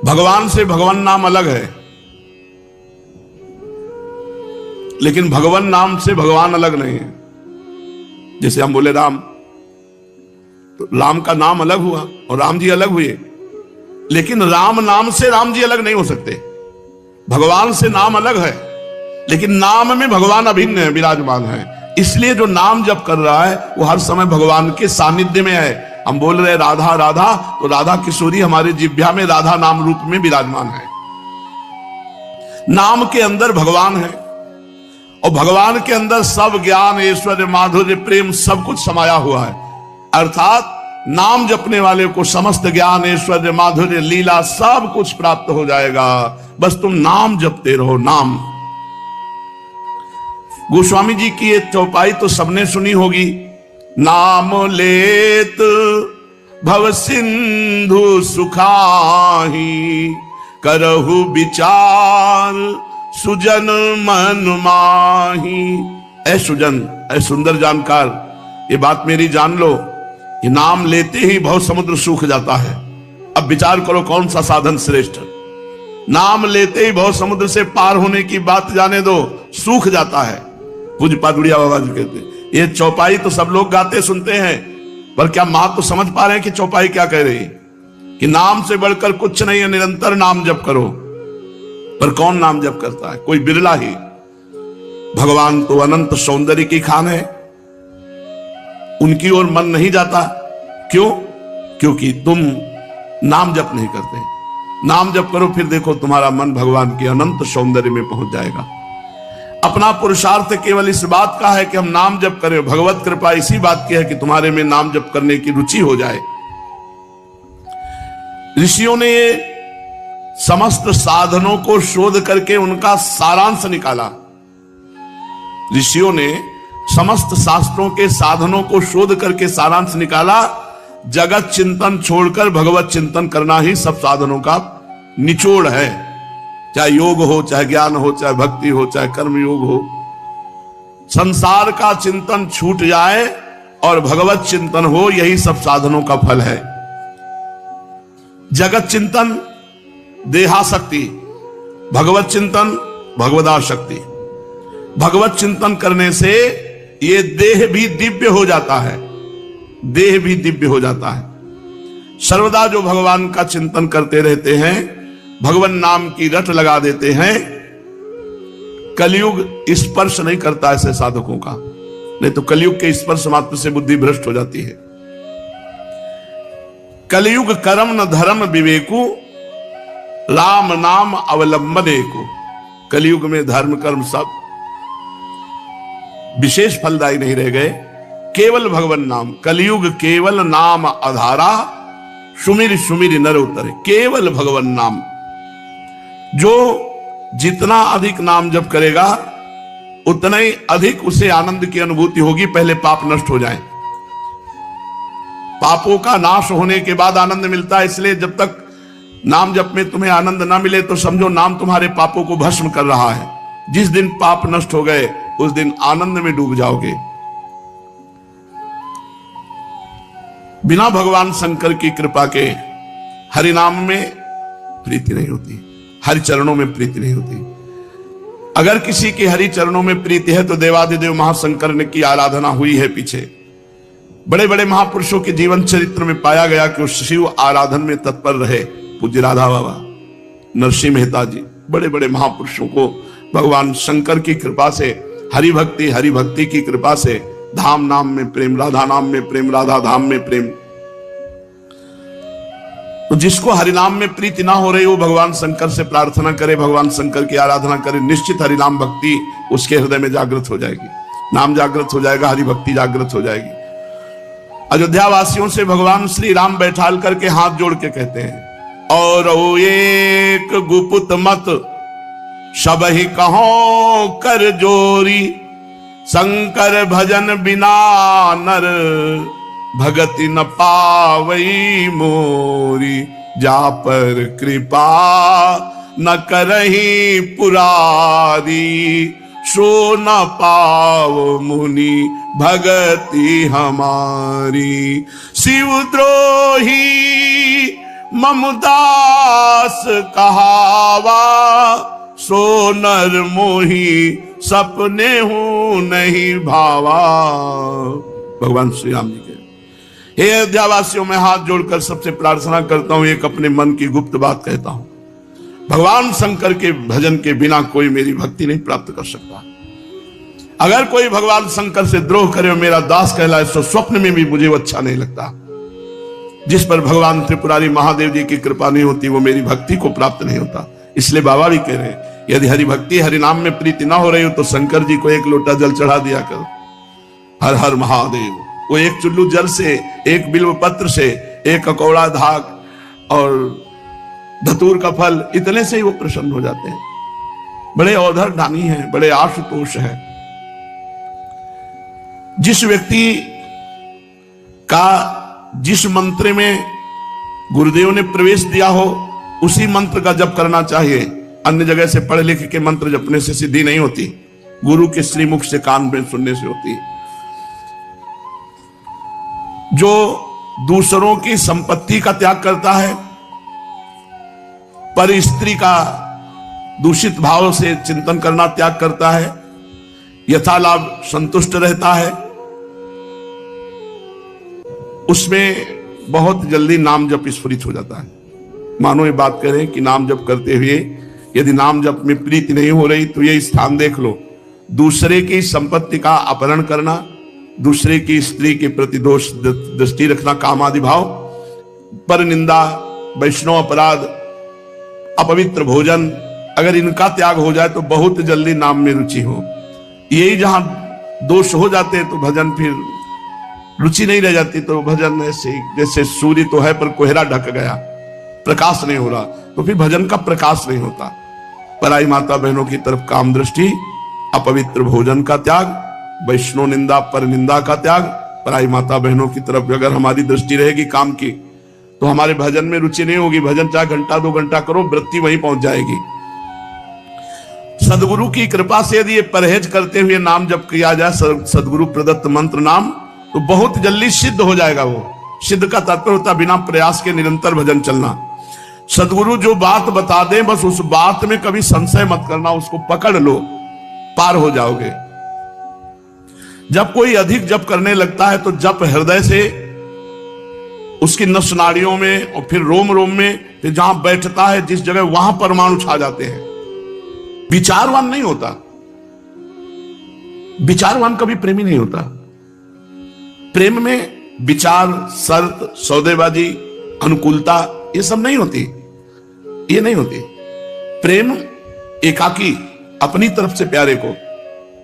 भगवान से भगवान नाम अलग है, लेकिन भगवान नाम से भगवान अलग नहीं है। जैसे हम बोले राम, तो राम का नाम अलग हुआ और राम जी अलग हुए, लेकिन राम नाम से राम जी अलग नहीं हो सकते। भगवान से नाम अलग है, लेकिन नाम में भगवान अभिन्न है, विराजमान है। इसलिए जो नाम जप कर रहा है वो हर समय भगवान के सानिध्य में है। हम बोल रहे राधा राधा, तो राधा किशोरी हमारे जिह्वा में राधा नाम रूप में विराजमान है। नाम के अंदर भगवान है और भगवान के अंदर सब ज्ञान, ऐश्वर्य, माधुर्य, प्रेम सब कुछ समाया हुआ है। अर्थात नाम जपने वाले को समस्त ज्ञान, ऐश्वर्य, माधुर्य, लीला सब कुछ प्राप्त हो जाएगा। बस तुम नाम जपते रहो। नाम, गोस्वामी जी की ये चौपाई तो सबने सुनी होगी। नाम लेत भव सिंधु सुखाही, करहु विचार सुजन मन माही। ऐ सुजन, ऐ सुंदर जानकार, ये बात मेरी जान लो कि नाम लेते ही भव समुद्र सूख जाता है। अब विचार करो कौन सा साधन श्रेष्ठ। नाम लेते ही भव समुद्र से पार होने की बात जाने दो, सूख जाता है। पूज्य पादुड़िया बाबा जी कहते हैं। ये चौपाई तो सब लोग गाते सुनते हैं, पर क्या मां तो समझ पा रहे हैं कि चौपाई क्या कह रही है? कि नाम से बढ़कर कुछ नहीं है, निरंतर नाम जप करो। पर कौन नाम जप करता है? कोई बिरला ही। भगवान तो अनंत सौंदर्य की खान है, उनकी ओर मन नहीं जाता। क्यों? क्योंकि तुम नाम जप नहीं करते। नाम जप करो, फिर देखो तुम्हारा मन भगवान के अनंत सौंदर्य में पहुंच जाएगा। अपना पुरुषार्थ केवल इस बात का है कि हम नाम जप करें। भगवत कृपा इसी बात की है कि तुम्हारे में नाम जप करने की रुचि हो जाए। ऋषियों ने ये समस्त साधनों को शोध करके उनका सारांश निकाला। ऋषियों ने समस्त शास्त्रों के साधनों को शोध करके सारांश निकाला। जगत चिंतन छोड़कर भगवत चिंतन करना ही सब साधनों का निचोड़ है। चाहे योग हो, चाहे ज्ञान हो, चाहे भक्ति हो, चाहे कर्म योग हो। संसार का चिंतन छूट जाए और भगवत चिंतन हो, यही सब साधनों का फल है। जगत चिंतन देहाशक्ति, भगवत चिंतन भगवदाशक्ति। भगवत चिंतन करने से ये देह भी दिव्य हो जाता है, देह भी दिव्य हो जाता है। सर्वदा जो भगवान का चिंतन करते रहते हैं, भगवान नाम की रट लगा देते हैं, कलयुग स्पर्श नहीं करता ऐसे साधकों का। नहीं तो कलयुग के स्पर्श मात्र से बुद्धि भ्रष्ट हो जाती है। कलयुग कर्म न धर्म विवेकु, राम नाम अवलंबने को। कलयुग में धर्म कर्म सब विशेष फलदायी नहीं रह गए, केवल भगवान नाम। कलयुग केवल नाम आधारा, सुमिर सुमिर नर उतरे। केवल भगवान नाम। जो जितना अधिक नाम जप करेगा उतना ही अधिक उसे आनंद की अनुभूति होगी। पहले पाप नष्ट हो जाए। पापों का नाश होने के बाद आनंद मिलता है। इसलिए जब तक नाम जप में तुम्हें आनंद ना मिले तो समझो नाम तुम्हारे पापों को भस्म कर रहा है। जिस दिन पाप नष्ट हो गए उस दिन आनंद में डूब जाओगे। बिना भगवान शंकर की कृपा के हरि नाम में प्रीति नहीं होती, हरि चरणों में प्रीति नहीं होती। अगर किसी की हरि चरणों में प्रीति है तो देवादिदेव महाशंकर ने की आराधना हुई है। पीछे बड़े बड़े महापुरुषों के जीवन चरित्र में पाया गया कि वो शिव आराधन में तत्पर रहे। पूज्य राधा बाबा, नरसिंह मेहता जी, बड़े बड़े महापुरुषों को भगवान शंकर की कृपा से, हरि भक्ति की कृपा से धाम नाम में प्रेम, राधा नाम में प्रेम, राधा धाम में प्रेम। तो जिसको हरिनाम में प्रीति ना हो रही वो भगवान शंकर से प्रार्थना करे, भगवान शंकर की आराधना करे, निश्चित हरिनाम भक्ति उसके हृदय में जागृत हो जाएगी। नाम जागृत हो जाएगा, हरि भक्ति जागृत हो जाएगी। अयोध्या वासियों से भगवान श्री राम बैठाल करके हाथ जोड़ के कहते हैं, और एक गुपुत मत सबहि कहो कर जोरी, शंकर भजन बिना नर भगति न पावई मोरी। जा पर कृपा न करही पुरारी, सो न पाव मुनि भगति हमारी। शिवद्रोही ममदास कहावा, सो नर मोही सपने हूं नहीं भावा। भगवान श्री राम जी के। हे अयोध्यावासियों, मैं हाथ जोड़कर सबसे प्रार्थना करता हूं, एक अपने मन की गुप्त बात कहता हूं। भगवान शंकर के भजन के बिना कोई मेरी भक्ति नहीं प्राप्त कर सकता। अगर कोई भगवान शंकर से द्रोह करे और मेरा दास कहलाए तो स्वप्न में भी मुझे वो अच्छा नहीं लगता। जिस पर भगवान त्रिपुरारी महादेव जी की कृपा नहीं होती वो मेरी भक्ति को प्राप्त नहीं होता। इसलिए बाबा भी कह रहे हैं, यदि हरि भक्ति हरि नाम में प्रीति ना हो रही हो तो शंकर जी को एक लोटा जल चढ़ा दिया करो। हर हर महादेव। वो एक चुल्लू जल से, एक बिल्व पत्र से, एक ककौड़ा धाक और धतूर का फल, इतने से ही वो प्रसन्न हो जाते हैं। बड़े औधर दानी हैं, बड़े आशुतोष हैं। जिस व्यक्ति का जिस मंत्र में गुरुदेव ने प्रवेश दिया हो उसी मंत्र का जप करना चाहिए। अन्य जगह से पढ़ लिख के मंत्र जपने से सिद्धि नहीं होती, गुरु के श्रीमुख से कान में सुनने से होती है। जो दूसरों की संपत्ति का त्याग करता है, पर स्त्री का दूषित भाव से चिंतन करना त्याग करता है, यथालाभ संतुष्ट रहता है, उसमें बहुत जल्दी नाम जप स्फुरित हो जाता है। मानो ये बात करें कि नाम जप करते हुए यदि नाम जप में प्रीति नहीं हो रही तो ये स्थान देख लो। दूसरे की संपत्ति का अपहरण करना, दूसरे की स्त्री के प्रति दोष दृष्टि रखना, काम आदि भाव, पर निंदा, वैष्णव अपराध, अपवित्र भोजन, अगर इनका त्याग हो जाए तो बहुत जल्दी नाम में रुचि हो। यही जहां दोष हो जाते हैं तो भजन फिर रुचि नहीं रह जाती। तो भजन ऐसे जैसे सूर्य तो है पर कोहरा ढक गया, प्रकाश नहीं हो रहा, तो फिर भजन का प्रकाश नहीं होता। पराई माता बहनों की तरफ काम दृष्टि, अपवित्र भोजन का त्याग, वैष्णव निंदा, पर निंदा का त्याग, पराई माता बहनों की तरफ अगर हमारी दृष्टि रहेगी काम की तो हमारे भजन में रुचि नहीं होगी। भजन चाहे घंटा 2 घंटा करो, वृत्ति वहीं पहुंच जाएगी। सदगुरु की कृपा से यदि ये परहेज करते हुए नाम जप किया जाए, सदगुरु प्रदत्त मंत्र नाम, तो बहुत जल्दी सिद्ध हो जाएगा। वो सिद्ध का तात्पर्य होता बिना प्रयास के निरंतर भजन चलना। सदगुरु जो बात बता दे बस उस बात में कभी संशय मत करना, उसको पकड़ लो, पार हो जाओगे। जब कोई अधिक जप करने लगता है तो जप हृदय से उसकी नस नाड़ियों में और फिर रोम रोम में, फिर जहां बैठता है जिस जगह वहां परमाणु छा जाते हैं। विचारवान नहीं होता, विचारवान कभी प्रेमी नहीं होता। प्रेम में विचार, शर्त, सौदेबाजी, अनुकूलता ये सब नहीं होती, ये नहीं होती। प्रेम एकाकी, अपनी तरफ से प्यारे को।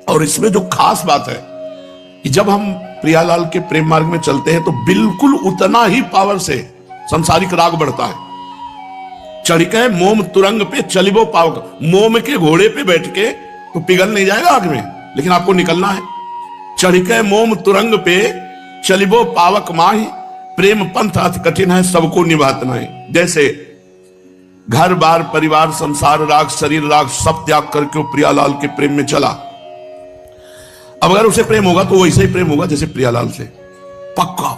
और इसमें जो खास बात है कि जब हम प्रियालाल के प्रेम मार्ग में चलते हैं तो बिल्कुल उतना ही पावर से संसारिक राग बढ़ता है। चढ़के मोम तुरंग पे चलिबो पावक, मोम के घोड़े पे बैठ के तो पिघल नहीं जाएगा आग में, लेकिन आपको निकलना है। चढ़के मोम तुरंग पे चलिबो पावक माही, प्रेम पंथ अति कठिन है सबको निभातना है। जैसे घर बार परिवार संसार राग शरीर राग सब त्याग करके वो प्रियालाल के प्रेम में चला। अब अगर उसे प्रेम होगा तो वैसे ही प्रेम होगा जैसे प्रियालाल से, पक्का।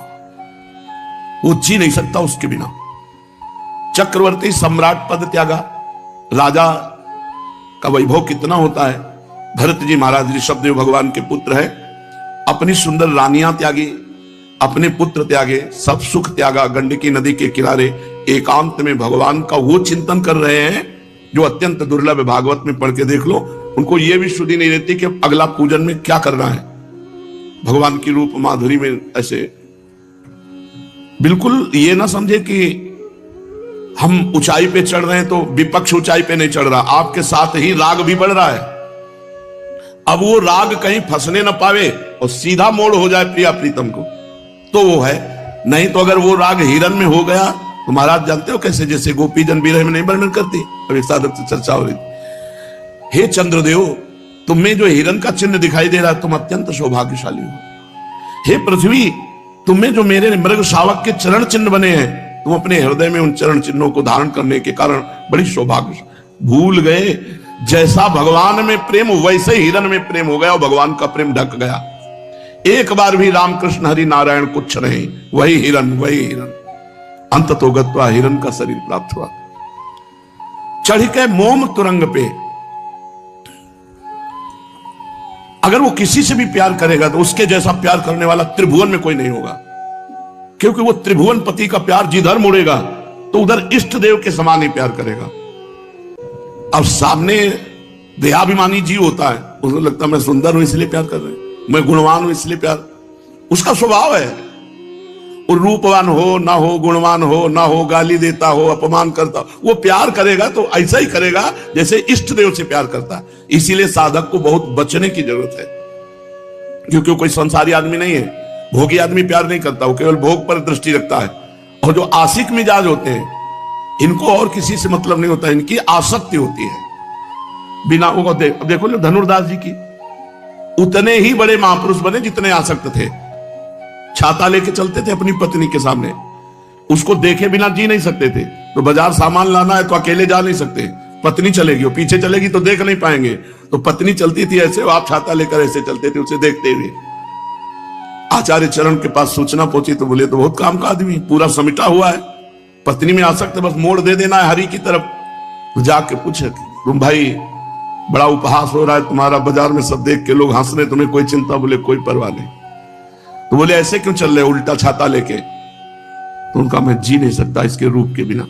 वो जी नहीं सकता उसके बिना। चक्रवर्ती सम्राट पद त्यागा, राजा का वैभव कितना होता है। भरत जी महाराज ऋषभदेव भगवान के पुत्र है, अपनी सुंदर रानियां त्यागी, अपने पुत्र त्यागे, सब सुख त्यागा, गंडकी नदी के किनारे एकांत में भगवान का वो चिंतन कर रहे हैं जो अत्यंत दुर्लभ है। भागवत में पढ़ के देख लो, उनको ये भी शुद्धि नहीं रहती कि अगला पूजन में क्या करना है। भगवान की रूप माधुरी में ऐसे बिल्कुल ये ना समझे कि हम ऊंचाई पे चढ़ रहे हैं तो विपक्ष ऊंचाई पे नहीं चढ़ रहा, आपके साथ ही राग भी बढ़ रहा है। अब वो राग कहीं फंसने ना पावे और सीधा मोड़ हो जाए प्रिया प्रीतम को, तो वो है। नहीं तो अगर वो राग हिरन में हो गया तो महाराज जानते हो कैसे, जैसे गोपी जन विरह में नहीं वर्णन करती, अब एक साधक से चर्चा हो रही। हे चंद्रदेव, तुम्हें जो हिरन का चिन्ह दिखाई दे रहा है तुम अत्यंत सौभाग्यशाली हो। हे पृथ्वी, तुम्हें जो मेरे मृग शावक के चरण चिन्ह बने हैं, तुम अपने हृदय में उन चरण चिन्हों को धारण करने के कारण बड़ी सौभाग्य। भूल गए जैसा भगवान में प्रेम वैसे हिरन में प्रेम हो गया और भगवान का प्रेम ढक गया। एक बार भी रामकृष्ण हरि नारायण कुछ नहीं, वही हिरन, वही हिरन। अंत तो गत्वा हिरन का शरीर प्राप्त हुआ। चढ़ के मोम तुरंग पे। अगर वो किसी से भी प्यार करेगा तो उसके जैसा प्यार करने वाला त्रिभुवन में कोई नहीं होगा, क्योंकि वो त्रिभुवन पति का प्यार जिधर मुड़ेगा तो उधर इष्ट देव के समान ही प्यार करेगा। अब सामने देहाभिमानी जीव होता है, उसको लगता है मैं सुंदर हूं इसलिए प्यार कर रहे हैं, मैं गुणवान हूं इसलिए प्यार, उसका स्वभाव है। और रूपवान हो ना हो, गुणवान हो ना हो, गाली देता हो, अपमान करता हो, वो प्यार करेगा तो ऐसा ही करेगा जैसे इष्ट देव से प्यार करता है। इसीलिए साधक को बहुत बचने की जरूरत है, क्योंकि वो कोई संसारी आदमी नहीं है। भोगी आदमी प्यार नहीं करता, वो केवल भोग पर दृष्टि रखता है। और जो आशिक मिजाज होते हैं, इनको और किसी से मतलब नहीं होता, इनकी आसक्ति होती है बिना वो देखो लो धनुर्दास जी की, उतने ही बड़े महापुरुष बने जितने आसक्त थे। छाता लेके चलते थे अपनी पत्नी के सामने, उसको देखे बिना जी नहीं सकते थे। तो बाजार सामान लाना है तो अकेले जा नहीं सकते, पत्नी चलेगी, वो पीछे चलेगी तो देख नहीं पाएंगे, तो पत्नी चलती थी ऐसे, आप छाता लेकर ऐसे चलते थे उसे देखते हुए। आचार्य चरण के पास सूचना पहुंची तो बोले तो बहुत काम का आदमी, पूरा समिटा हुआ है, पत्नी में आसक्त, बस मोड़ दे देना है हरि की तरफ। तो जाके पूछे तुम भाई बड़ा उपहास हो रहा है तुम्हारा, बाजार में सब देख के लोग हंस रहे, तुम्हें कोई चिंता? बोले कोई परवाह नहीं। तो बोले ऐसे क्यों चल रहे उल्टा छाता लेके? तो उनका मैं जी नहीं सकता इसके रूप के बिना।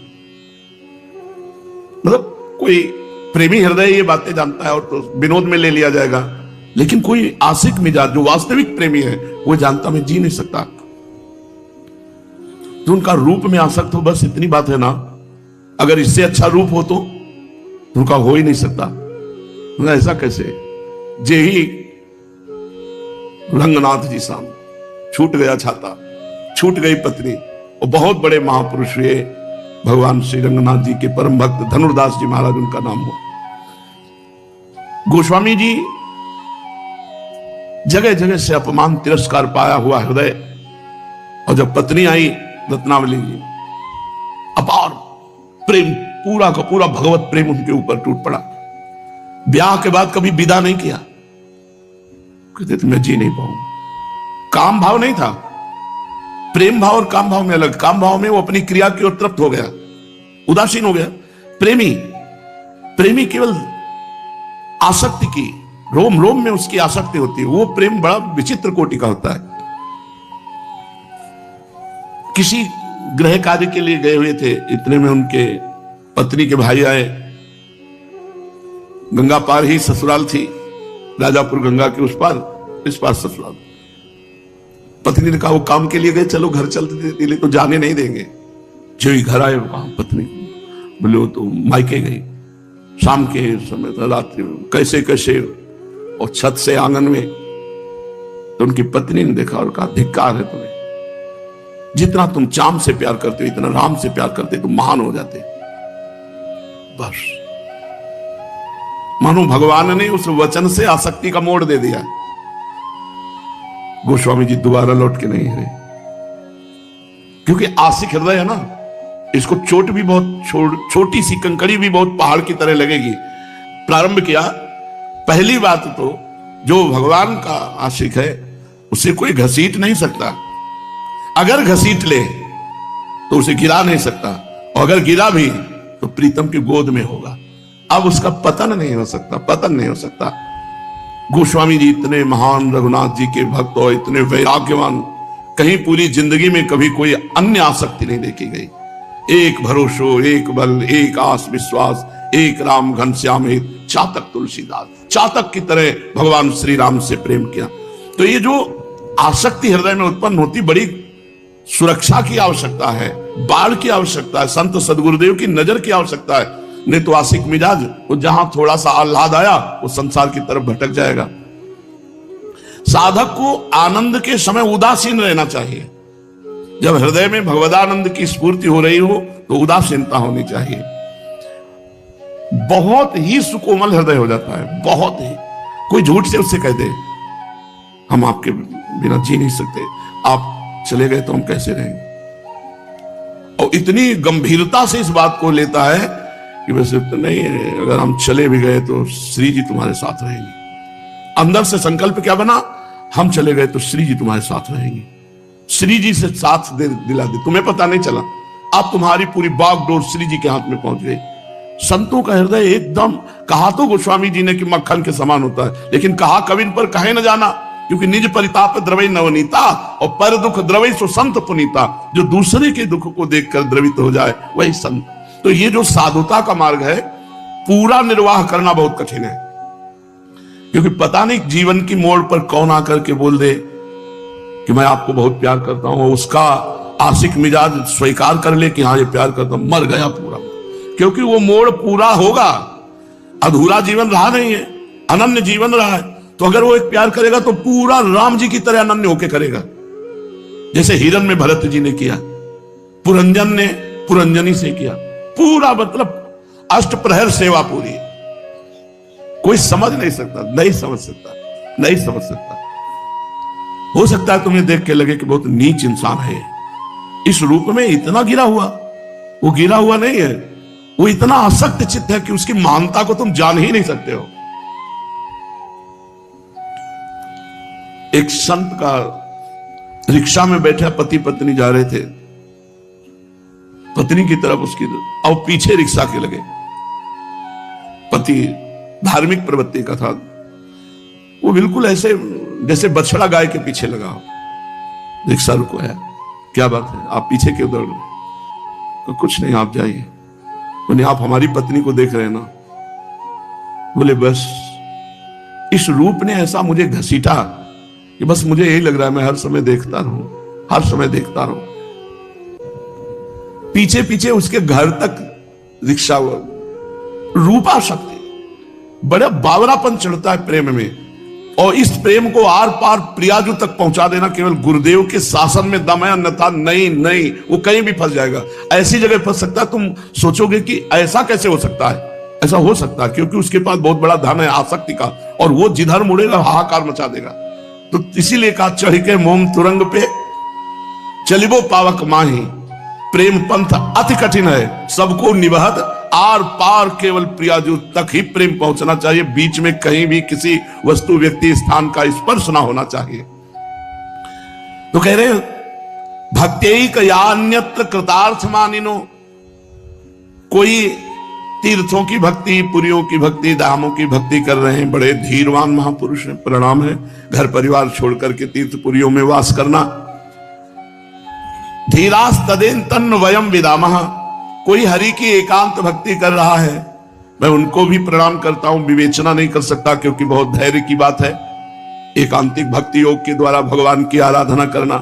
मतलब कोई प्रेमी हृदय ये बातें जानता है और तो विनोद में ले लिया जाएगा, लेकिन कोई आशिक मिजाज जो वास्तविक प्रेमी है वो जानता मैं जी नहीं सकता। तो उनका रूप में आसक्त हो, बस इतनी बात है ना। अगर इससे अच्छा रूप हो तो उनका हो ही नहीं सकता। ऐसा कैसे? जे ही रंगनाथ जी सामने छूट गया छाता, छूट गई पत्नी, और बहुत बड़े महापुरुष हुए भगवान श्री रंगनाथ जी के परम भक्त धनुर्दास जी महाराज उनका नाम हुआ। गोस्वामी जी जगह जगह से अपमान तिरस्कार पाया हुआ हृदय, और जब पत्नी आई रत्नावली जी, अपार प्रेम, पूरा का पूरा भगवत प्रेम उनके ऊपर टूट पड़ा। ब्याह के बाद कभी विदा नहीं किया, कहते थे मैं जी नहीं पाऊंगा। काम भाव नहीं था, प्रेम भाव और काम भाव में अलग। काम भाव में वो अपनी क्रिया की ओर तृप्त हो गया, उदासीन हो गया। प्रेमी केवल आसक्ति की, रोम रोम में उसकी आसक्ति होती है। वो प्रेम बड़ा विचित्र कोटि का होता है। किसी गृह कार्य के लिए गए हुए थे, इतने में उनके पत्नी के भाई आए। गंगा पार ही ससुराल थी, राजापुर गंगा के उस पार, इस पार ससुराल। पत्नी ने कहा वो काम के लिए गए, चलो घर चलते थे, तो जाने नहीं देंगे। जो ही घर आए वहां पत्नी बोले वो तो मायके गई, शाम के समय था, रात्रि कैसे कैसे, और छत से आंगन में। तो उनकी पत्नी ने देखा और कहा धिक्कार है तुम्हें, जितना तुम चाम से प्यार करते हो इतना राम से प्यार करते तुम महान हो जाते। बस मानो भगवान ने उस वचन से आसक्ति का मोड़ दे दिया। गोस्वामी जी दोबारा लौट के नहीं गए, क्योंकि आशिक हृदय है ना, इसको चोट भी बहुत, छोटी सी कंकड़ी भी बहुत पहाड़ की तरह लगेगी। प्रारंभ किया, पहली बात तो जो भगवान का आशिक है उसे कोई घसीट नहीं सकता। अगर घसीट ले तो उसे गिरा नहीं सकता, और अगर गिरा भी तो प्रीतम की गोद में होगा। अब उसका पतन नहीं हो सकता, पतन नहीं हो सकता। गोस्वामी जी इतने महान रघुनाथ जी के भक्त और इतने वैराग्यवान, कहीं पूरी जिंदगी में कभी कोई अन्य आसक्ति नहीं देखी गई। एक भरोसो, एक बल, एक आस विश्वास, एक राम घनश्याम हित, चातक तुलसीदास, चातक की तरह भगवान श्री राम से प्रेम किया। तो ये जो आसक्ति हृदय में उत्पन्न होती, बड़ी सुरक्षा की आवश्यकता है, बाढ़ की आवश्यकता है, संत सदगुरुदेव की नजर की आवश्यकता है। नहीं तो आशिक मिजाज वो जहां थोड़ा सा आह्लाद आया वो संसार की तरफ भटक जाएगा। साधक को आनंद के समय उदासीन रहना चाहिए। जब हृदय में भगवदानंद की स्फूर्ति हो रही हो तो उदासीनता होनी चाहिए। बहुत ही सुकोमल हृदय हो जाता है, बहुत ही। कोई झूठ से उससे कह दे हम आपके बिना जी नहीं सकते, आप चले गए तो हम कैसे रहेंगे, और इतनी गंभीरता से इस बात को लेता है कि वैसे तो नहीं, अगर हम चले भी गए तो श्री जी तुम्हारे साथ रहेंगे। अंदर से संकल्प क्या बना, हम चले गए तो श्री जी तुम्हारे साथ रहेंगे। श्री जी से साथ दिला दे, तुम्हें पता नहीं चला, अब तुम्हारी पूरी बागडोर श्री जी के हाथ में पहुंच गई। संतों का हृदय एकदम, कहा तो गोस्वामी जी ने कि मक्खन के समान होता है, लेकिन कहा कविन पर कहे न जाना, क्योंकि निज परिताप द्रवै नवनीता और पर दुख द्रवै सो संत पुनीता। जो दूसरे के दुख को देखकर द्रवित हो जाए वही संत। तो ये जो साधुता का मार्ग है, पूरा निर्वाह करना बहुत कठिन है, क्योंकि पता नहीं जीवन की मोड़ पर कौन आकर के बोल दे कि मैं आपको बहुत प्यार करता हूं, उसका आशिक मिजाज स्वीकार कर ले कि हाँ ये प्यार करता हूं, मर गया पूरा। क्योंकि वो मोड़ पूरा होगा, अधूरा जीवन रहा नहीं है, अनन्य जीवन रहा है। तो अगर वो एक प्यार करेगा तो पूरा राम जी की तरह अनन्य होके करेगा, जैसे हिरन में भरत जी ने किया, पुरंजन ने पुरंजनी से किया, पूरा मतलब अष्ट प्रहर सेवा पूरी। कोई समझ नहीं सकता, नहीं समझ सकता, नहीं समझ सकता। हो सकता है तुम्हें देख के लगे कि बहुत नीच इंसान है, इस रूप में इतना गिरा हुआ। वो गिरा हुआ नहीं है, वो इतना आसक्त चित्त है कि उसकी महानता को तुम जान ही नहीं सकते हो। एक संत का रिक्शा में बैठा पति पत्नी जा रहे थे, पत्नी की तरफ उसकी और पीछे रिक्शा के लगे। पति धार्मिक प्रवृत्ति का था, वो बिल्कुल ऐसे जैसे बछड़ा गाय के पीछे लगा हो। रिक्शा रुकवाया, क्या बात है, आप पीछे क्यों दौड़ रहे? तो कुछ नहीं, आप जाइए। बोले आप हमारी पत्नी को देख रहे हैं ना? बोले बस इस रूप ने ऐसा मुझे घसीटा कि बस मुझे यही लग रहा है मैं हर समय देखता रहूं, हर समय देखता रहूं। पीछे पीछे उसके घर तक रिक्शा, रूपा शक्ति, बड़ा बावरापन चढ़ता है प्रेम में। और इस प्रेम को आर पार प्रियाजू तक पहुंचा देना केवल गुरुदेव के शासन में दम है, अन्यथा नहीं नहीं, वो कहीं भी फंस जाएगा। ऐसी जगह फंस सकता है, तुम सोचोगे कि ऐसा कैसे हो सकता है। ऐसा हो सकता है क्योंकि उसके पास बहुत बड़ा धन है आसक्ति का, और वो जिधर मुड़ेगा हाहाकार मचा देगा। तो इसीलिए कहा चढ़ के मोम तुरंग पे चलिबो पावक माही, प्रेम पंथ अति कठिन है, सबको निबहत आर पार केवल प्रियाजू तक ही प्रेम पहुंचना चाहिए। बीच में कहीं भी किसी वस्तु व्यक्ति स्थान का स्पर्श ना होना चाहिए। तो कह रहे भक्त्यैक यान्यत्र कृतार्थ मानिनो, कोई तीर्थों की भक्ति, पुरियों की भक्ति, धामों की भक्ति कर रहे हैं, बड़े धीरवान महापुरुष हैं, प्रणाम है। घर परिवार छोड़ करके तीर्थ पुरियों में वास करना। धीरास तदेन तन्न वयम विदामः, कोई हरि की एकांत भक्ति कर रहा है, मैं उनको भी प्रणाम करता हूं, विवेचना नहीं कर सकता क्योंकि बहुत धैर्य की बात है एकांतिक भक्ति योग के द्वारा भगवान की आराधना करना।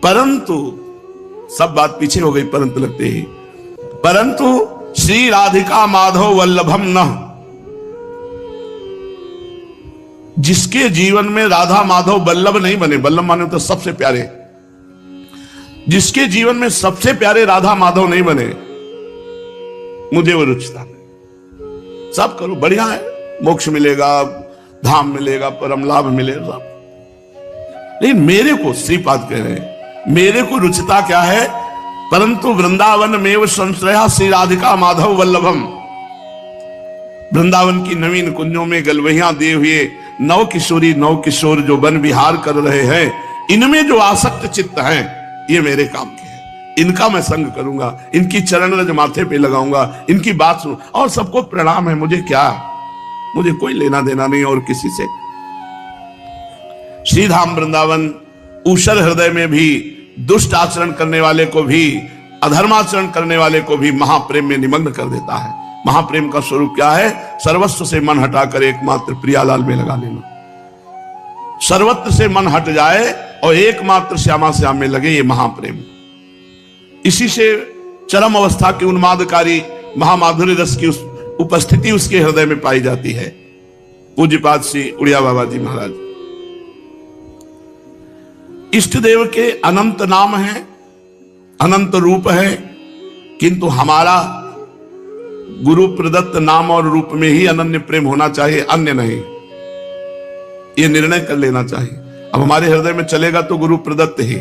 परंतु सब बात पीछे हो गई परंतु लगते ही, परंतु श्री राधिका माधव वल्लभम न, जिसके जीवन में राधा माधव वल्लभ नहीं बने, वल्लभ माने तो सबसे प्यारे, जिसके जीवन में सबसे प्यारे राधा माधव नहीं बने, मुझे वो रुचता नहीं। सब करो बढ़िया है, मोक्ष मिलेगा, धाम मिलेगा, परम लाभ मिलेगा सब, लेकिन मेरे को श्रीपाद कह रहे हैं, मेरे को रुचता क्या है? परंतु वृंदावन में संश्रया श्री राधिका माधव वल्लभम, वृंदावन की नवीन कुंजों में गलवहियां दिए हुए नव किशोरी नव किशोर जो वन विहार कर रहे हैं, इनमें जो आसक्त चित्त हैं, ये मेरे काम के हैं, इनका मैं संग करूंगा, इनकी चरण रज माथे पे लगाऊंगा, इनकी बात सुन, और सबको प्रणाम है, मुझे क्या, मुझे कोई लेना देना नहीं और किसी से। श्रीधाम वृंदावन ऊषर हृदय में भी दुष्ट आचरण करने वाले को भी, अधर्माचरण करने वाले को भी महाप्रेम में निमग्न कर देता है। महाप्रेम का स्वरूप क्या है? सर्वस्व से मन हटाकर एकमात्र प्रियालाल में लगा लेना। सर्वत्र से मन हट जाए और एकमात्र श्यामा श्याम में लगे, ये महाप्रेम। इसी से चरम अवस्था की उन्मादकारी महामाधुर्य रस की उपस्थिति उसके हृदय में पाई जाती है। पूज्यपाद श्री उड़िया बाबा जी महाराज, इष्ट देव के अनंत नाम है, अनंत रूप है, किंतु हमारा गुरु प्रदत्त नाम और रूप में ही अनन्य प्रेम होना चाहिए, अन्य नहीं। ये निर्णय कर लेना चाहिए। अब हमारे हृदय में चलेगा तो गुरु प्रदत्त ही,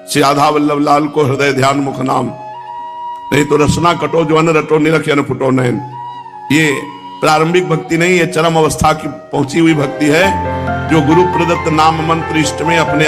श्री राधा वल्लभ लाल को हृदय ध्यान मुख नाम, नहीं तो रसना कटो जो अन रटो निरख अन फुटो नैन। ये प्रारंभिक भक्ति नहीं, ये चरम अवस्था की पहुंची हुई भक्ति है, जो गुरु प्रदत्त नाम मंत्र इष्ट में अपने आप